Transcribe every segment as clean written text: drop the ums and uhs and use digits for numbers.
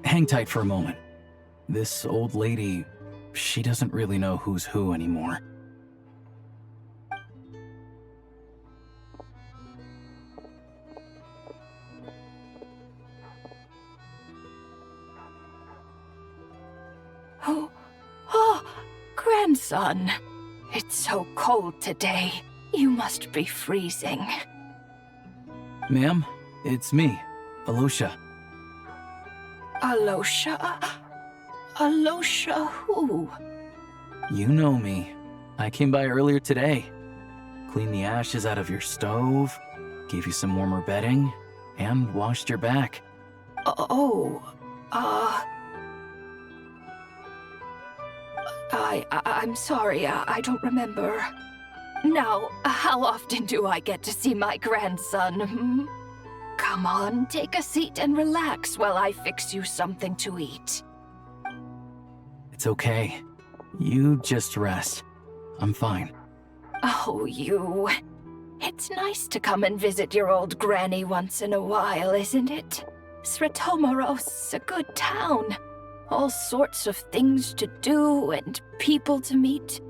Hang tight for a moment. This old lady, she doesn't really know who's who anymore. Oh, grandson. It's so cold today. You must be freezing. Ma'am, it's me, Alosha. Alosha? Alosha who? You know me. I came by earlier today. Cleaned the ashes out of your stove, gave you some warmer bedding, and washed your back. I'm sorry, I don't remember. Now, how often do I get to see my grandson, hmm? Come on, take a seat and relax while I fix you something to eat. It's okay. You just rest. I'm fine. Oh, you. It's nice to come and visit your old granny once in a while, isn't it? Sratomaros, a good town. All sorts of things to do and people to meet.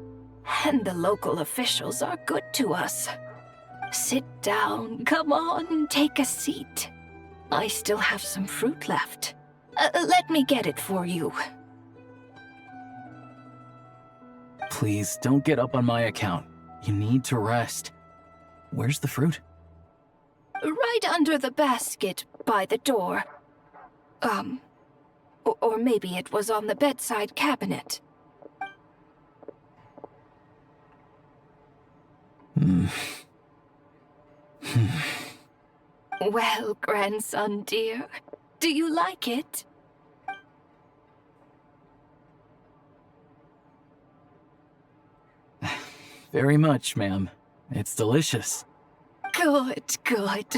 And the local officials are good to us. Sit down, come on, take a seat. I still have some fruit left. Let me get it for you. Please, don't get up on my account. You need to rest. Where's the fruit? Right under the basket by the door. Or maybe it was on the bedside cabinet. Well, grandson dear, do you like it? Very much, ma'am. It's delicious. Good.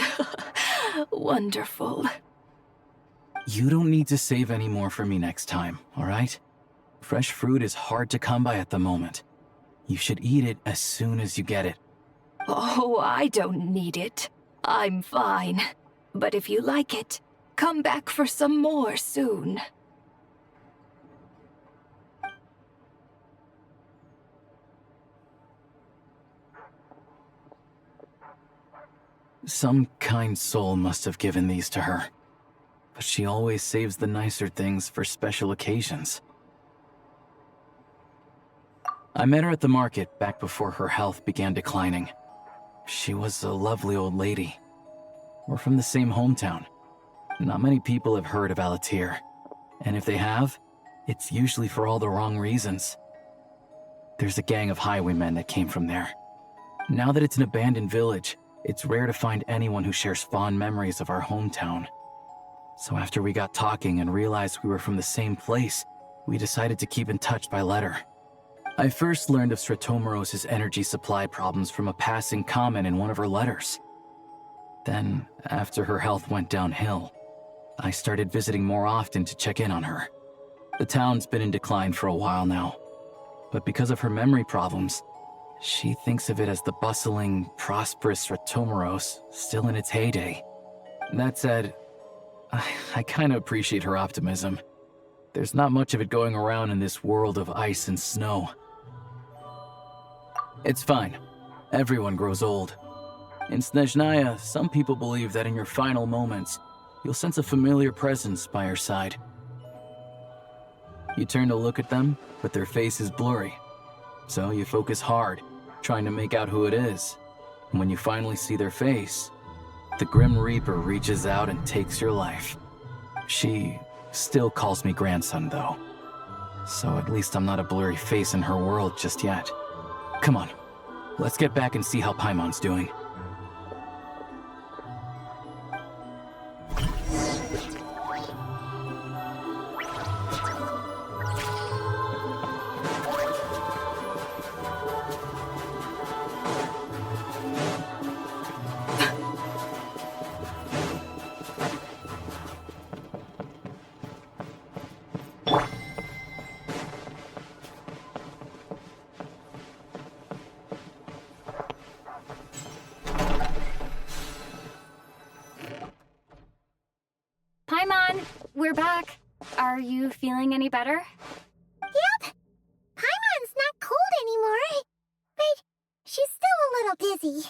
Wonderful. You don't need to save any more for me next time, all right? Fresh fruit is hard to come by at the moment. You should eat it as soon as you get it. Oh, I don't need it. I'm fine. But if you like it, come back for some more soon. Some kind soul must have given these to her. But she always saves the nicer things for special occasions. I met her at the market back before her health began declining. She was a lovely old lady. We're from the same hometown. Not many people have heard of Alatir. And if they have, it's usually for all the wrong reasons. There's a gang of highwaymen that came from there. Now that it's an abandoned village, it's rare to find anyone who shares fond memories of our hometown. So after we got talking and realized we were from the same place, we decided to keep in touch by letter. I first learned of Sratomaros' energy supply problems from a passing comment in one of her letters. Then, after her health went downhill, I started visiting more often to check in on her. The town's been in decline for a while now, but because of her memory problems, she thinks of it as the bustling, prosperous Sratomaros still in its heyday. That said, I kinda appreciate her optimism. There's not much of it going around in this world of ice and snow. It's fine. Everyone grows old. In Snezhnaya, some people believe that in your final moments, you'll sense a familiar presence by your side. You turn to look at them, but their face is blurry. So you focus hard, trying to make out who it is. And when you finally see their face, the Grim Reaper reaches out and takes your life. She still calls me grandson, though. So at least I'm not a blurry face in her world just yet. Come on, let's get back and see how Paimon's doing. Paimon, we're back. Are you feeling any better? Yep. Paimon's not cold anymore, but she's still a little dizzy.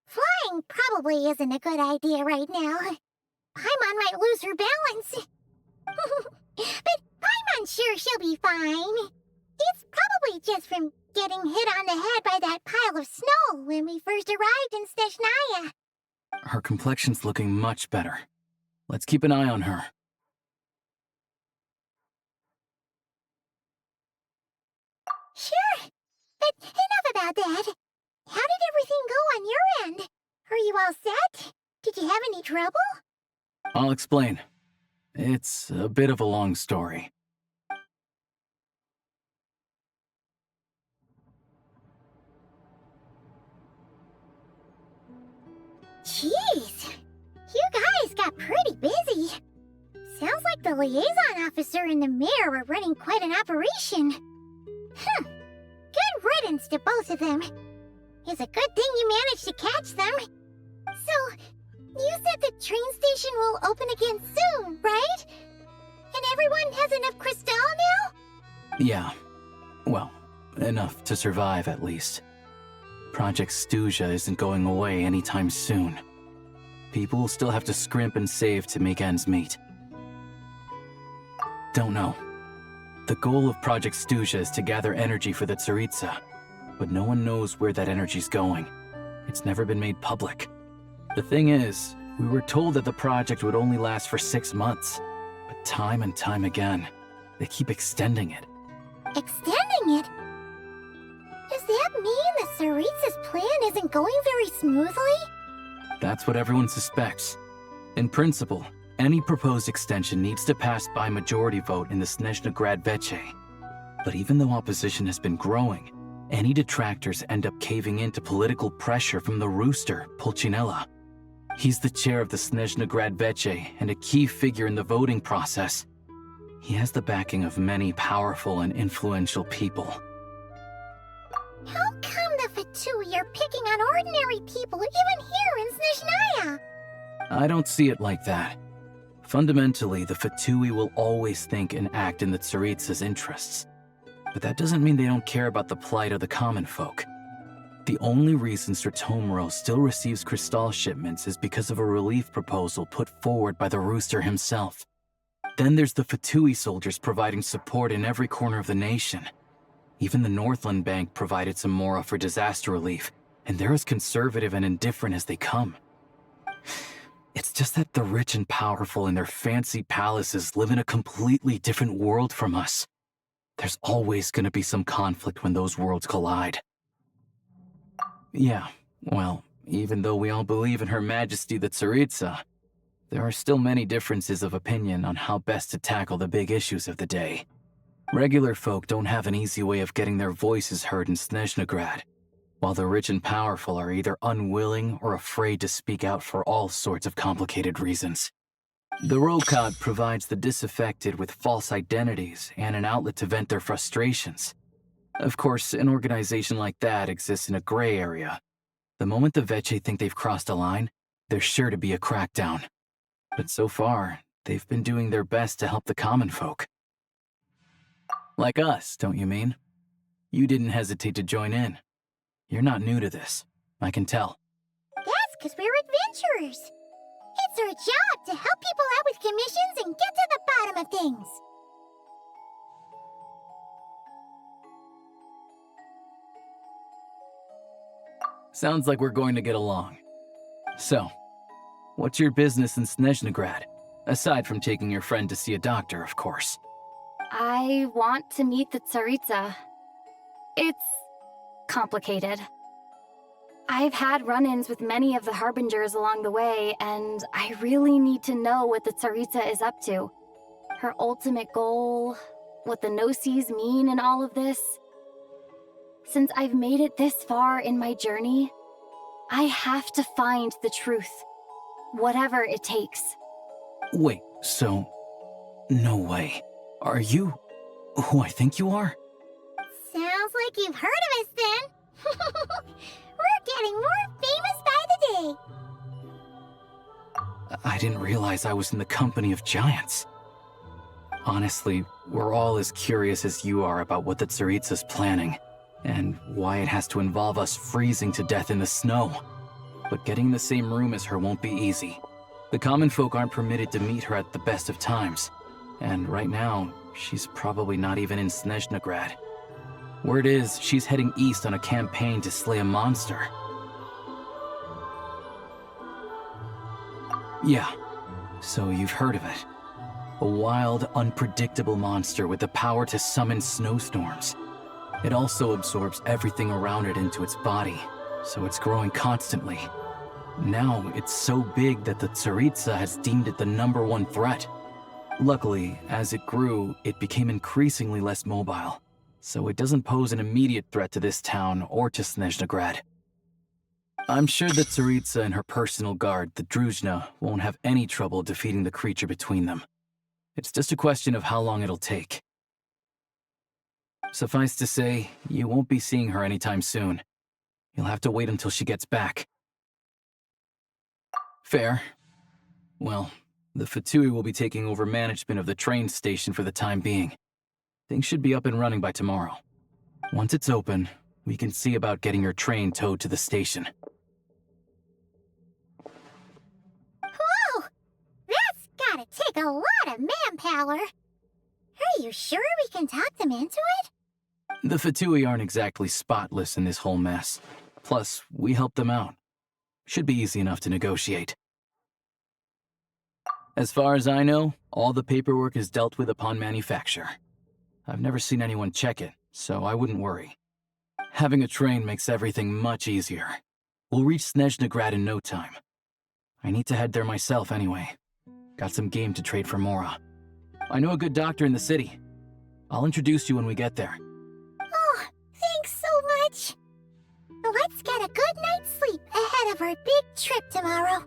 Flying probably isn't a good idea right now. Paimon might lose her balance. But Paimon's sure she'll be fine. It's probably just from getting hit on the head by that pile of snow when we first arrived in Snezhnaya. Her complexion's looking much better. Let's keep an eye on her. Sure, but enough about that. How did everything go on your end? Are you all set? Did you have any trouble? I'll explain. It's a bit of a long story. Jeez, you guys got pretty busy. Sounds like the liaison officer and the mayor were running quite an operation. Good riddance to both of them. It's a good thing you managed to catch them. So, you said the train station will open again soon, right? And everyone has enough crystal now? Yeah. Well, enough to survive at least. Project Stuja isn't going away anytime soon. People will still have to scrimp and save to make ends meet. Don't know. The goal of Project Stuja is to gather energy for the Tsaritsa, but no one knows where that energy's going. It's never been made public. The thing is, we were told that the project would only last for 6 months, but time and time again, they keep extending it. Extending it? Does that mean the Tsaritsa's plan isn't going very smoothly? That's what everyone suspects. In principle, any proposed extension needs to pass by majority vote in the Snezhnegrad Veche. But even though opposition has been growing, any detractors end up caving in to political pressure from the rooster, Pulcinella. He's the chair of the Snezhnegrad Veche and a key figure in the voting process. He has the backing of many powerful and influential people. How come the Fatui are picking on ordinary people even here in Snezhnaya? I don't see it like that. Fundamentally, the Fatui will always think and act in the Tsaritsa's interests. But that doesn't mean they don't care about the plight of the common folk. The only reason Sratomiro still receives crystal shipments is because of a relief proposal put forward by the rooster himself. Then there's the Fatui soldiers providing support in every corner of the nation. Even the Northland Bank provided some mora for disaster relief, and they're as conservative and indifferent as they come. It's just that the rich and powerful in their fancy palaces live in a completely different world from us. There's always gonna be some conflict when those worlds collide. Yeah, well, even though we all believe in Her Majesty the Tsaritsa, there are still many differences of opinion on how best to tackle the big issues of the day. Regular folk don't have an easy way of getting their voices heard in Snezhnegrad, while the rich and powerful are either unwilling or afraid to speak out for all sorts of complicated reasons. The Rokad provides the disaffected with false identities and an outlet to vent their frustrations. Of course, an organization like that exists in a gray area. The moment the Veche think they've crossed a line, there's sure to be a crackdown. But so far, they've been doing their best to help the common folk. Like us, don't you mean? You didn't hesitate to join in. You're not new to this, I can tell. That's because we're adventurers. It's our job to help people out with commissions and get to the bottom of things. Sounds like we're going to get along. So, what's your business in Snezhnegrad? Aside from taking your friend to see a doctor, of course. I want to meet the Tsaritsa. It's complicated. I've had run-ins with many of the Harbingers along the way, and I really need to know what the Tsaritsa is up to. Her ultimate goal, what the Gnosis mean in all of this. Since I've made it this far in my journey, I have to find the truth, whatever it takes. Wait, so... No way. Are you who I think you are? Sounds like you've heard of us then. We're getting more famous by the day. I didn't realize I was in the company of giants. Honestly, we're all as curious as you are about what the Tsaritsa's planning, and why it has to involve us freezing to death in the snow. But getting in the same room as her won't be easy. The common folk aren't permitted to meet her at the best of times, and right now, she's probably not even in Snezhnegrad. Word is, she's heading east on a campaign to slay a monster. Yeah, so you've heard of it. A wild, unpredictable monster with the power to summon snowstorms. It also absorbs everything around it into its body, so it's growing constantly. Now, it's so big that the Tsaritsa has deemed it the #1 threat. Luckily, as it grew, it became increasingly less mobile, so it doesn't pose an immediate threat to this town or to Snezhnegrad. I'm sure that Tsaritsa and her personal guard, the Druzhna, won't have any trouble defeating the creature between them. It's just a question of how long it'll take. Suffice to say, you won't be seeing her anytime soon. You'll have to wait until she gets back. Fair. Well, the Fatui will be taking over management of the train station for the time being. Things should be up and running by tomorrow. Once it's open, we can see about getting your train towed to the station. Whoa! That's gotta take a lot of manpower. Are you sure we can talk them into it? The Fatui aren't exactly spotless in this whole mess. Plus, we helped them out. Should be easy enough to negotiate. As far as I know, all the paperwork is dealt with upon manufacture. I've never seen anyone check it, so I wouldn't worry. Having a train makes everything much easier. We'll reach Snezhnegrad in no time. I need to head there myself anyway. Got some game to trade for Mora. I know a good doctor in the city. I'll introduce you when we get there. Oh, thanks so much. Let's get a good night's sleep ahead of our big trip tomorrow.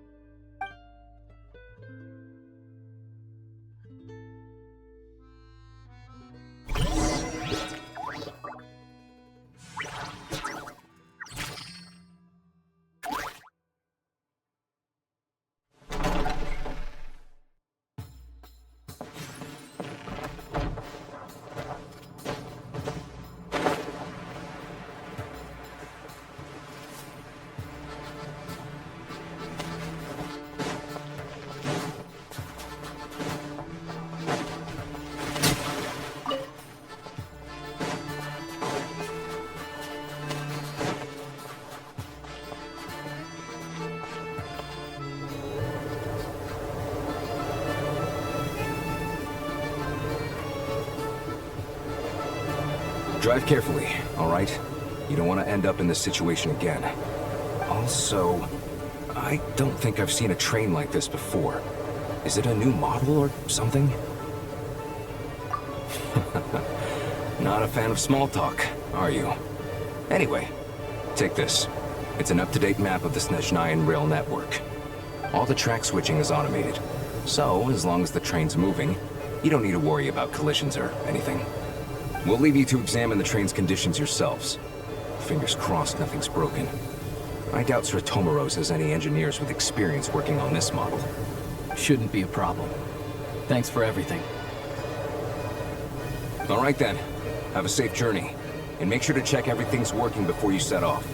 Drive carefully, all right? You don't want to end up in this situation again. Also, I don't think I've seen a train like this before. Is it a new model or something? Not a fan of small talk, are you? Anyway, take this. It's an up-to-date map of the Snezhnayan rail network. All the track switching is automated. So, as long as the train's moving, you don't need to worry about collisions or anything. We'll leave you to examine the train's conditions yourselves. Fingers crossed nothing's broken. I doubt Sir Tomaros has any engineers with experience working on this model. Shouldn't be a problem. Thanks for everything. All right then. Have a safe journey. And make sure to check everything's working before you set off.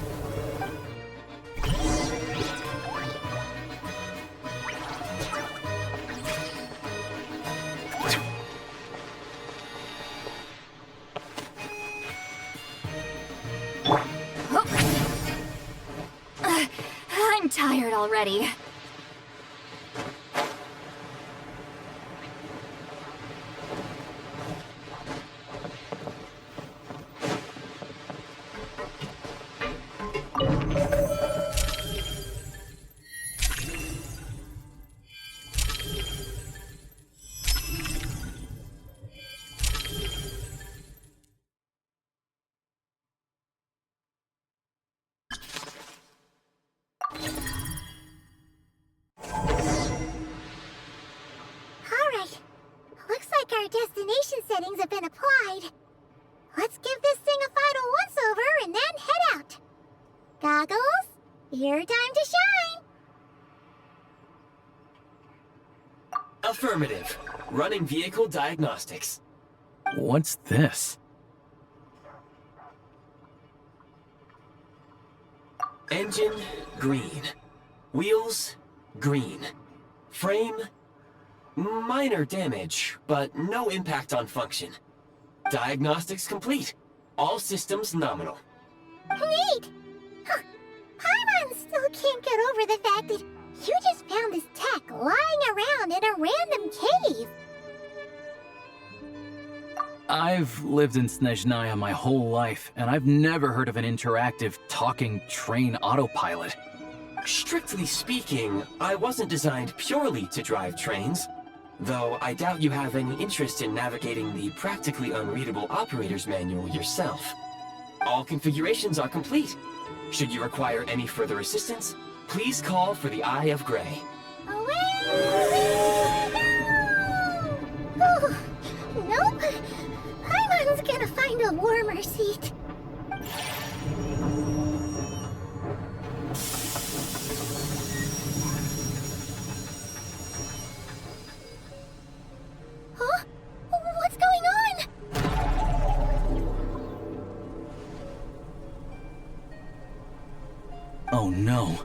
tired already. Alright. Looks like our destination settings have been applied. Let's give this thing a final once-over and then head out. Goggles, your time to shine! Affirmative. Running vehicle diagnostics. What's this? Engine, green. Wheels, green. Frame, minor damage, but no impact on function. Diagnostics complete. All systems nominal. Neat! Huh. Paimon still can't get over the fact that you just found this tech lying around in a random cave. I've lived in Snezhnaya my whole life, and I've never heard of an interactive, talking train autopilot. Strictly speaking, I wasn't designed purely to drive trains, though I doubt you have any interest in navigating the practically unreadable operator's manual yourself. All configurations are complete. Should you require any further assistance, please call for the Eye of Grey. Away! No! Oh, nope. Paimon's gonna find a warmer seat. Huh? What's going on? Oh no.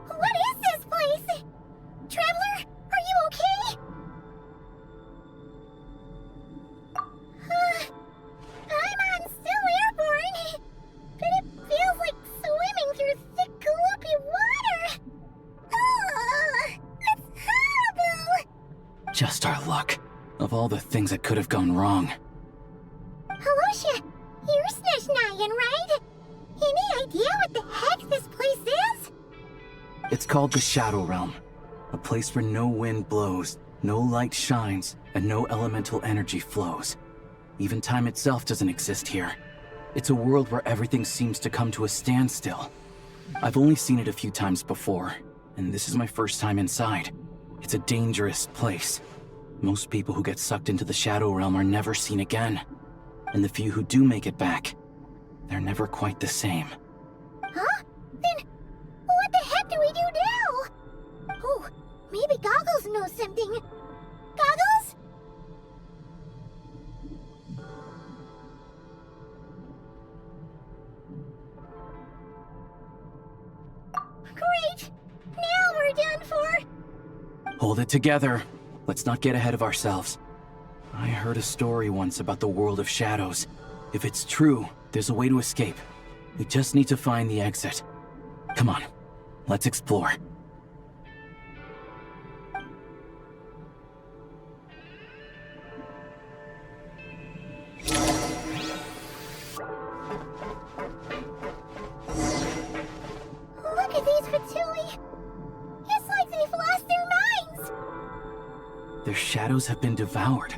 What is this place? Traveler, are you okay? I'm still airborne, but it feels like swimming through thick, gloopy water. It's horrible. Just our luck. Of all the things that could have gone wrong. Halosha, you're Snezhnayan, right? Any idea what the heck this place is? It's called the Shadow Realm. A place where no wind blows, no light shines, and no elemental energy flows. Even time itself doesn't exist here. It's a world where everything seems to come to a standstill. I've only seen it a few times before, and this is my first time inside. It's a dangerous place. Most people who get sucked into the Shadow Realm are never seen again. And the few who do make it back, they're never quite the same. Huh? Then what the heck do we do now? Oh, maybe Goggles knows something. Goggles? Great! Now we're done for! Hold it together. Let's not get ahead of ourselves. I heard a story once about the world of shadows. If it's true, there's a way to escape. We just need to find the exit. Come on, let's explore. Look at these Fatui! It's like they've lost their minds! Their shadows have been devoured.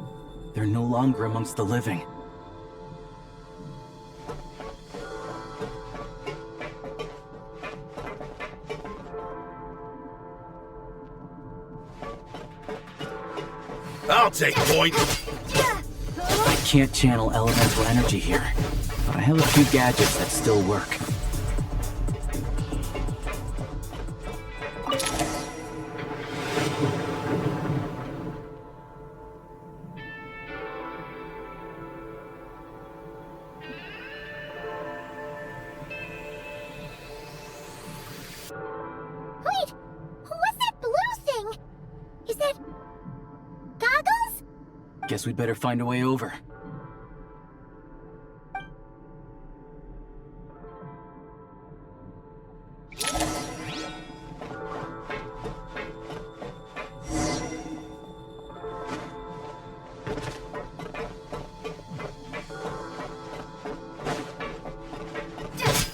They're no longer amongst the living. I'll take point. I can't channel elemental energy here, but I have a few gadgets that still work. Guess we'd better find a way over.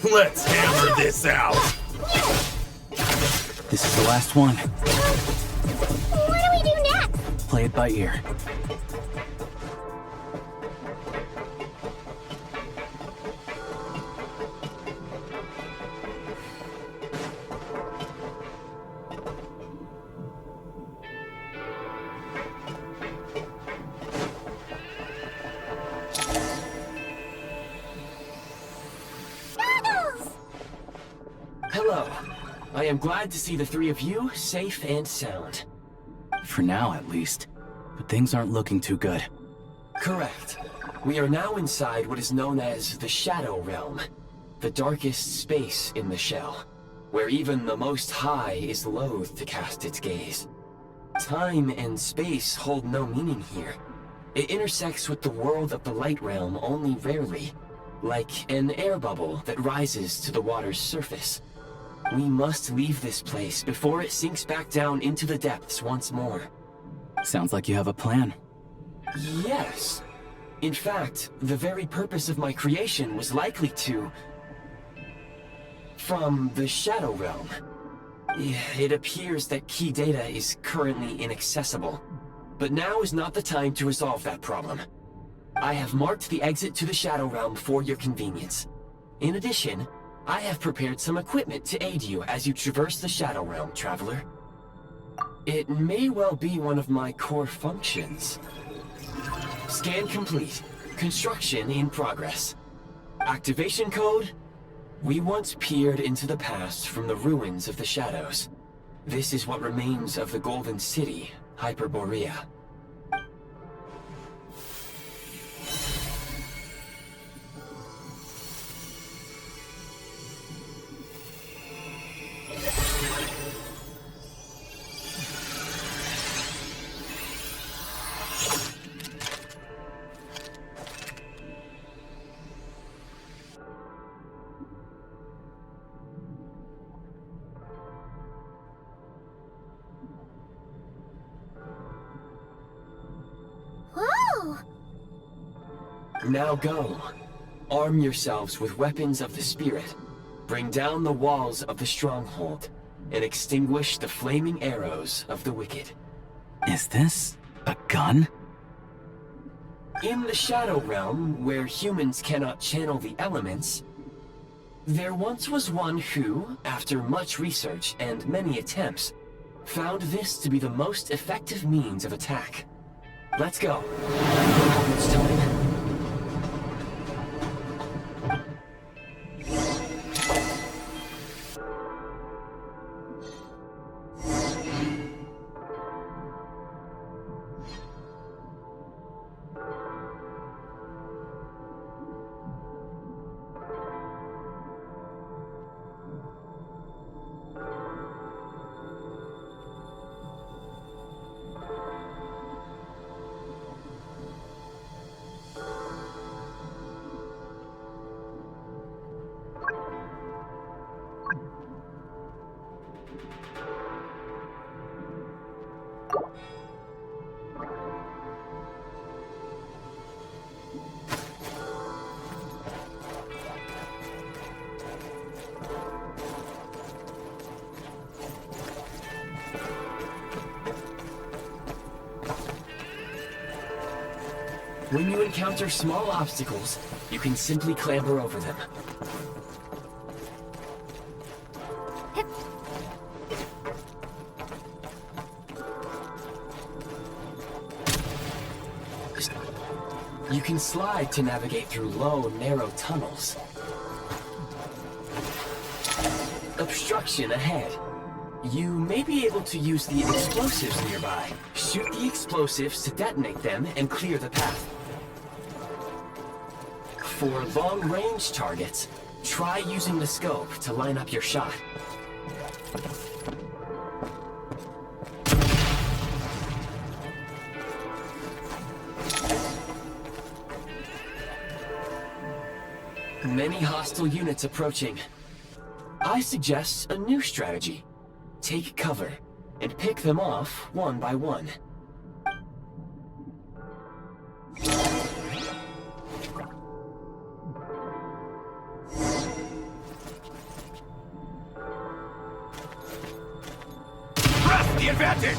Let's hammer this out! This is the last one. What do we do next? Play it by ear. Hello. I am glad to see the three of you safe and sound. For now, at least. But things aren't looking too good. Correct. We are now inside what is known as the Shadow Realm, the darkest space in the shell, where even the Most High is loath to cast its gaze. Time and space hold no meaning here. It intersects with the world of the Light Realm only rarely, like an air bubble that rises to the water's surface. We must leave this place before it sinks back down into the depths once more. Sounds like you have a plan. Yes. In fact, the very purpose of my creation was likely to... from the Shadow Realm. It appears that key data is currently inaccessible, but now is not the time to resolve that problem. I have marked the exit to the Shadow Realm for your convenience. In addition, I have prepared some equipment to aid you as you traverse the Shadow Realm, Traveler. It may well be one of my core functions. Scan complete. Construction in progress. Activation code? We once peered into the past from the ruins of the Shadows. This is what remains of the Golden City, Hyperborea. Whoa! Now go. Arm yourselves with weapons of the spirit. Bring down the walls of the stronghold, and extinguish the flaming arrows of the wicked. Is this a gun? In the Shadow Realm, where humans cannot channel the elements, there once was one who, after much research and many attempts, found this to be the most effective means of attack. Let's go. Don't have much time. When you encounter small obstacles, you can simply clamber over them. You can slide to navigate through low, narrow tunnels. Obstruction ahead. You may be able to use the explosives nearby. Shoot the explosives to detonate them and clear the path. For long-range targets, try using the scope to line up your shot. Many hostile units approaching. I suggest a new strategy. Take cover, and pick them off one by one. Press the advantage!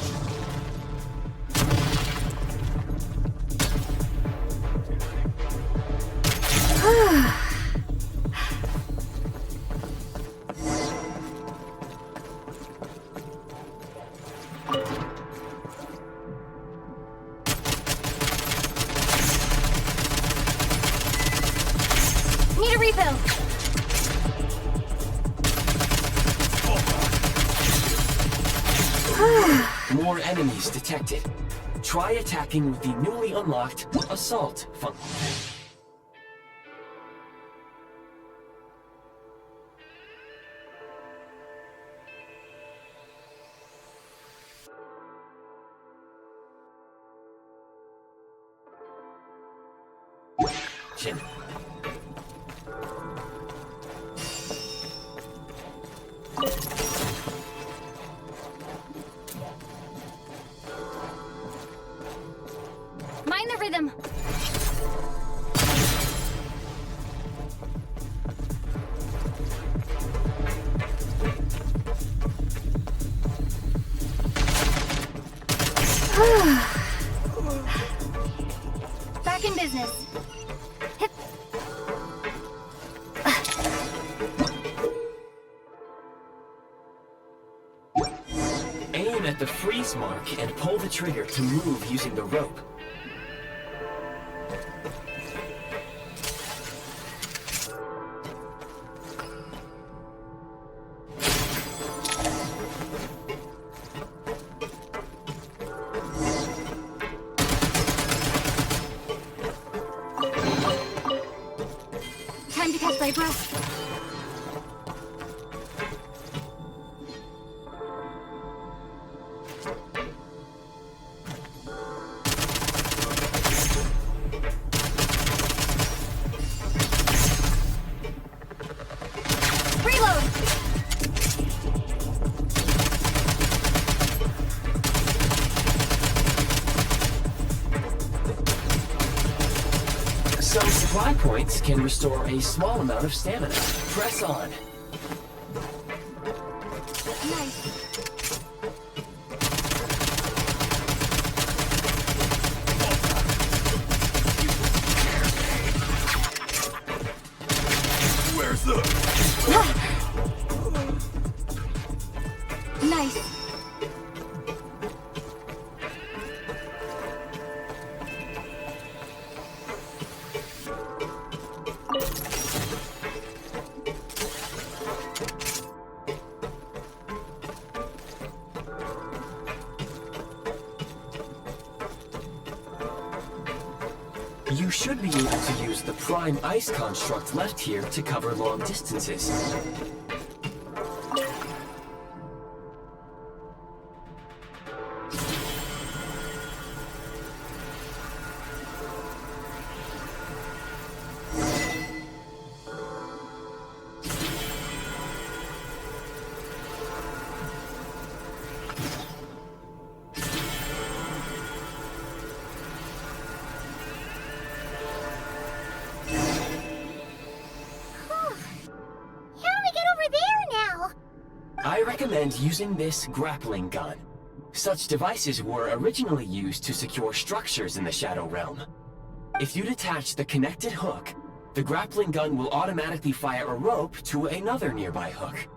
Need a refill. More enemies detected. Try attacking with the newly unlocked Assault function. Chin. Mind the rhythm. Back in business. Hit. Aim at the freeze mark and pull the trigger to move using the rope. Time to catch my breath. Reload! Some supply points can restore a small amount of stamina. Press on. Nice. Where's the... Nice. You should be able to use the prime ice construct left here to cover long distances. I recommend using this grappling gun. Such devices were originally used to secure structures in the Shadow Realm. If you detach the connected hook, the grappling gun will automatically fire a rope to another nearby hook.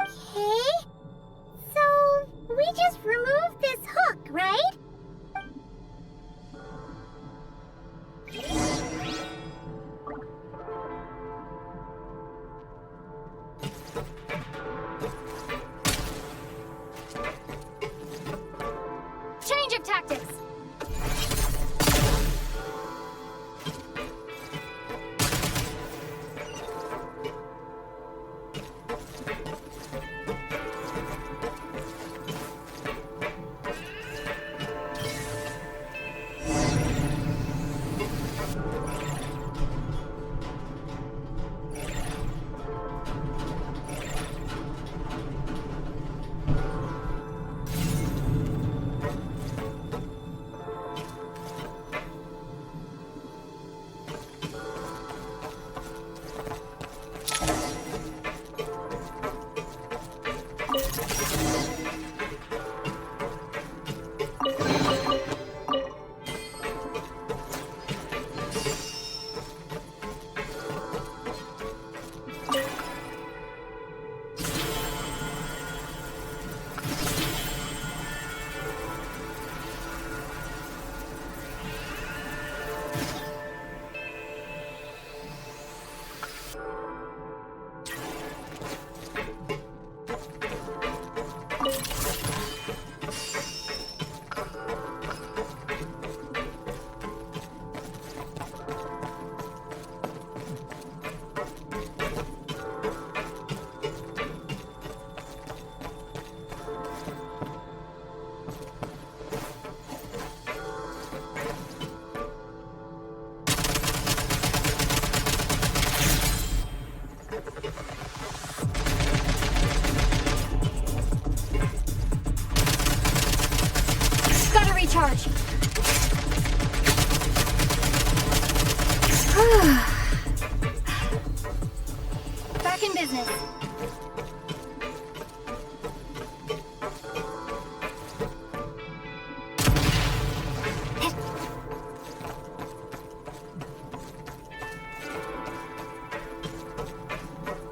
Okay. So, we just removed this hook, right? Change of tactics. business.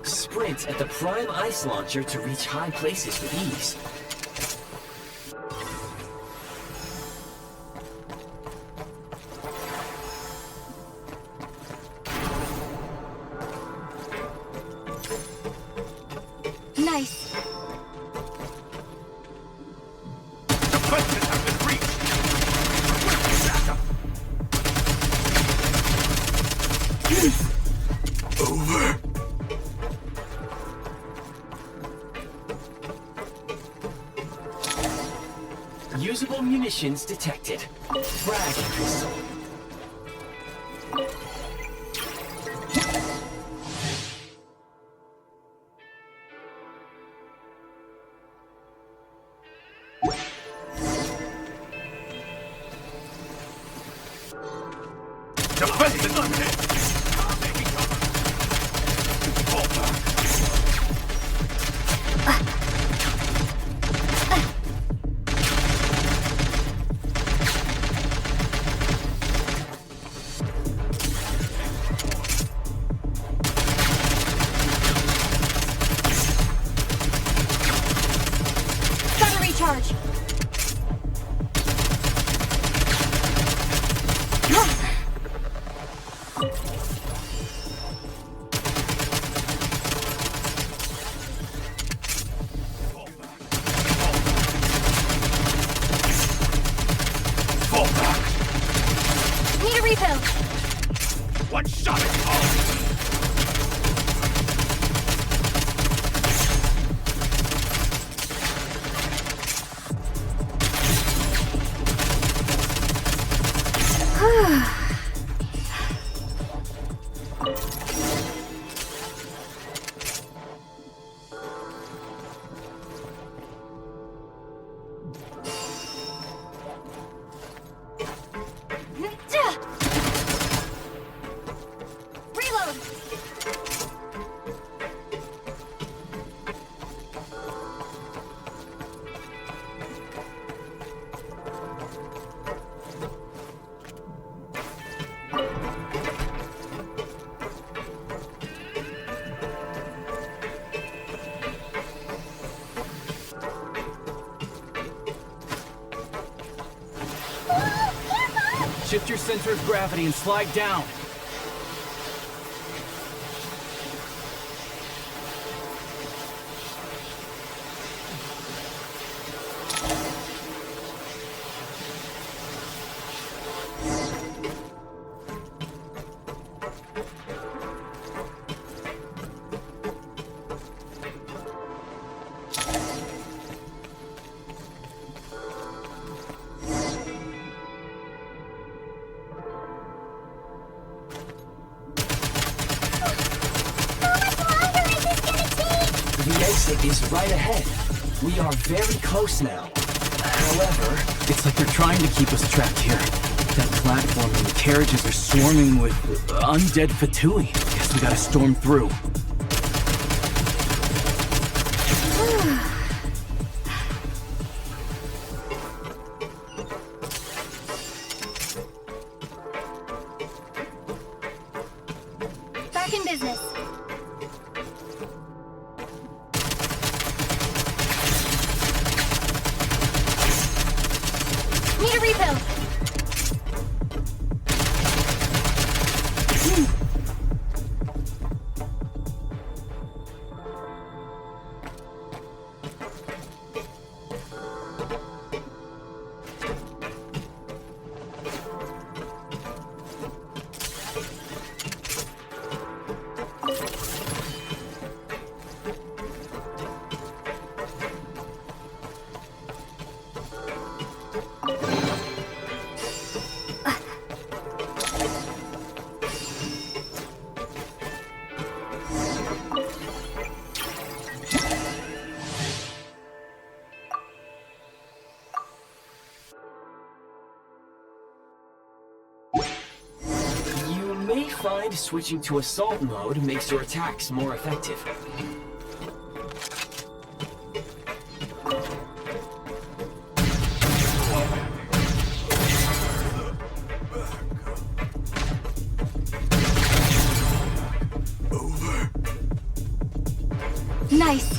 Sprint at the prime ice launcher to reach high places with ease. Nice. Defenses have been reached! Over. Usable munitions detected. Frag crystal. Defenses unhit! Taking cover! Fall back! Gotta recharge. Fall back! Need a refill. One shot at all! Reload. Shift your center of gravity and slide down. The exit is right ahead. We are very close now. However, It's like they're trying to keep us trapped here. That platform and the carriages are swarming with undead Fatui. Guess we gotta storm through. Back in business. Need a refill. find switching to assault mode makes your attacks more effective. Nice.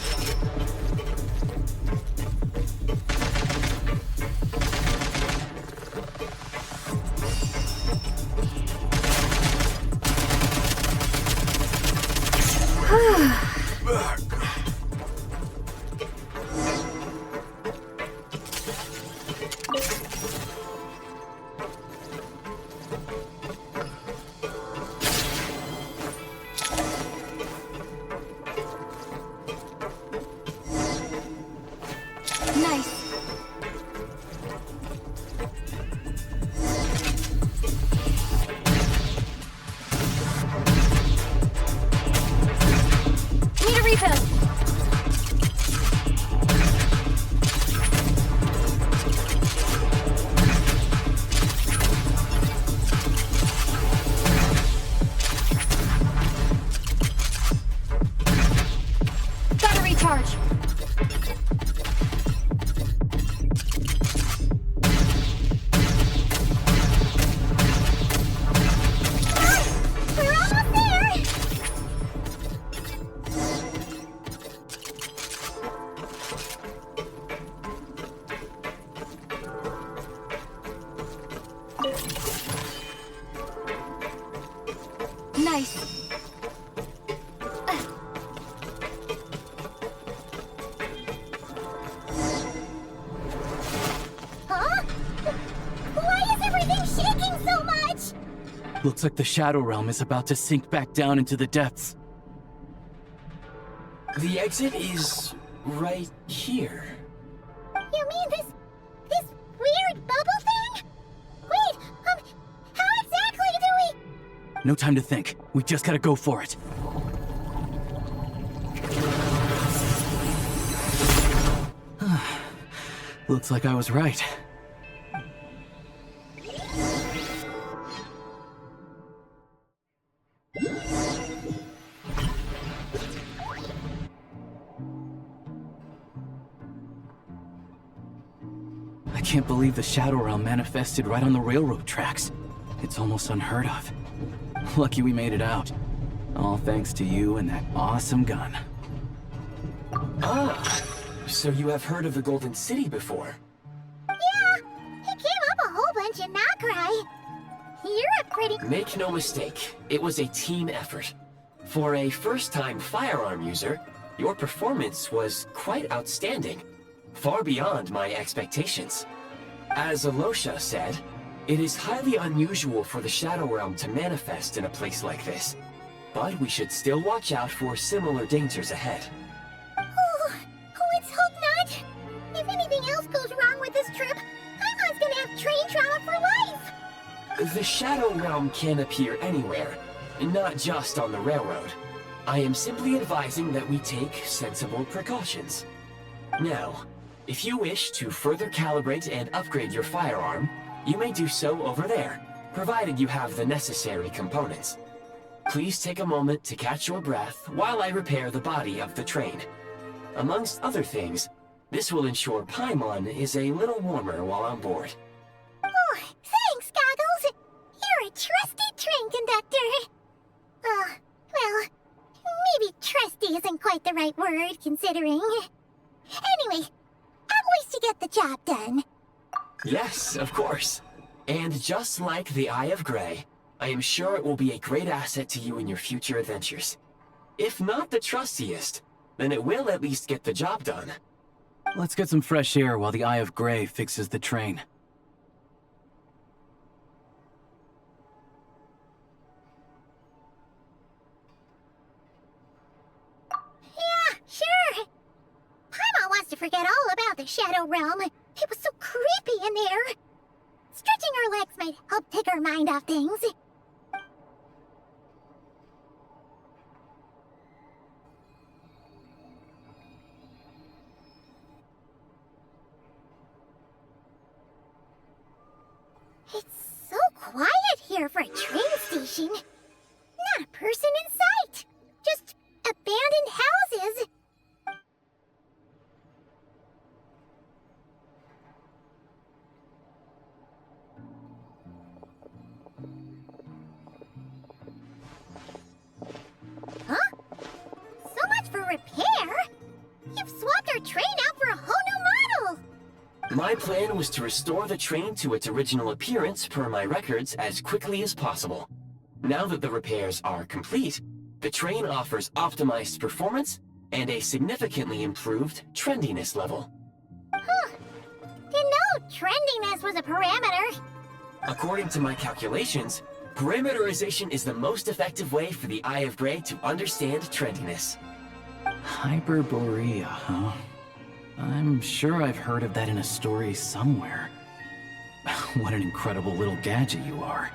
Nice. Need a refill. Gotta recharge. We're almost there! Nice. Huh? Why is everything shaking so much? Looks like the Shadow Realm is about to sink back down into the depths. The exit is right here. You mean this weird bubble thing? Wait, how exactly do we... No time to think. We just gotta go for it. Looks like I was right. I can't believe the Shadow Realm manifested right on the railroad tracks. It's almost unheard of. Lucky we made it out. All thanks to you and that awesome gun. Ah, so you have heard of the Golden City before? Yeah, it came up a whole bunch in Nagrai. You're a pretty... Make no mistake, it was a team effort. For a first-time firearm user, your performance was quite outstanding. Far beyond my expectations. As Alosha said, it is highly unusual for the Shadow Realm to manifest in a place like this. But we should still watch out for similar dangers ahead. Oh, let's hope not. If anything else goes wrong with this trip, Paimon's gonna have train trauma for life. The Shadow Realm can appear anywhere, not just on the railroad. I am simply advising that we take sensible precautions. Now, if you wish to further calibrate and upgrade your firearm, you may do so over there, provided you have the necessary components. Please take a moment to catch your breath while I repair the body of the train. Amongst other things, this will ensure Paimon is a little warmer while on board. Oh, thanks, Goggles. You're a trusty train conductor. Well, maybe trusty isn't quite the right word, considering. Anyway, at least you get the job done. Yes, of course. And just like the Eye of Grey, I am sure it will be a great asset to you in your future adventures. If not the trustiest, then it will at least get the job done. Let's get some fresh air while the Eye of Grey fixes the train. Yeah, sure. Paimon wants to forget all about the Shadow Realm. It was so creepy in there. Stretching her legs might help take her mind off things. It's so quiet here for a train station. person in sight. Just abandoned houses. Huh? So much for repair? You've swapped our train out for a whole new model! My plan was to restore the train to its original appearance per my records as quickly as possible. Now that the repairs are complete, the train offers optimized performance and a significantly improved trendiness level. Huh. Didn't know trendiness was a parameter. According to my calculations, parameterization is the most effective way for the Eye of Grey to understand trendiness. Hyperborea, huh? I'm sure I've heard of that in a story somewhere. What an incredible little gadget you are.